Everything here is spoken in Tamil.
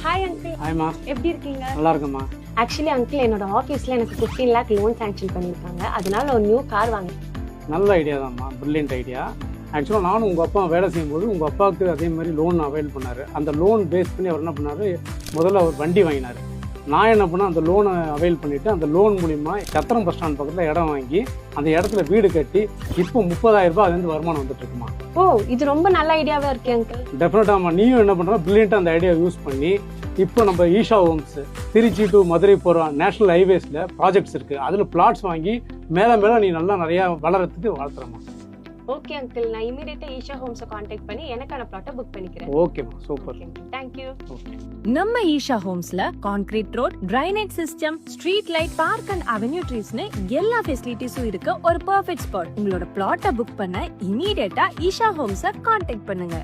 Hi uncle. ஹாய்மா. எப்படி இருக்கீங்க? நல்லா இருக்குமா. ஆக்சுவலி அங்கிள், என்னோட ஆஃபீஸில் எனக்கு 15 lakh லோன் சாங்ஷன் பண்ணியிருக்காங்க. அதனால ஒரு நியூ கார் வாங்கி. நல்ல ஐடியா தான்மா, பிரில்லியன்ட் ஐடியா. ஆக்சுவலாக நானும் உங்கள் அப்பா வேலை செய்யும்போது உங்கள் அப்பாவுக்கு அதே மாதிரி லோன் அவைல் பண்ணார். அந்த லோன் பேஸ் பண்ணி அவர் என்ன பண்ணார், முதல்ல அவர் வண்டி வாங்கினார். நான் என்ன பண்ணேன், அந்த லோனை அவைல் பண்ணிவிட்டு அந்த லோன் மூலிமா சத்திரம் பஸ் ஸ்டாண்ட் பக்கத்தில் இடம் வாங்கி அந்த இடத்துல வீடு கட்டி இப்போ 30,000 ரூபாய் அதுலேருந்து வருமானம் வந்துட்டுருக்குமா. ஓ, இது ரொம்ப நல்ல ஐடியாவாக இருக்கு அங்கிள். டெஃபினட்டாகம்மா, நீயும் என்ன பண்ணுற, பிரில்லியண்ட்டாக அந்த ஐடியா யூஸ் பண்ணி இப்போ நம்ம ஈஷா ஹோம்ஸ் திருச்சி டு மதுரை போகிற நேஷனல் ஹைவேஸில் ப்ராஜெக்ட்ஸ் இருக்குது. அதில் பிளாட்ஸ் வாங்கி மேலே நீ நல்லா நிறையா வளர்கிறதுக்கு வாழ்த்துறமா. ஓகே அங்கிள், நான் இமீடியட்டாக ஈஷா ஹோம்ஸை காண்டாக்ட் பண்ணி எனக்கான பிளாட்டை புக் பண்ணிக்கிறேன். ஓகேம்மா, சூப்பர். தேங்க்யூ. நம்ம ஈஷா ஹோம்ஸ்ல concrete road, drainage system, street light, park and avenue ட்ரீஸ்னு எல்லா ஃபெசிலிட்டிஸும் இருக்க ஒரு பெர்ஃபெக்ட் ஸ்பாட். உங்களோட பிளாட்டை புக் பண்ண இமீடியட்டா ஈஷா ஹோம்ஸை காண்டாக்ட் பண்ணுங்க.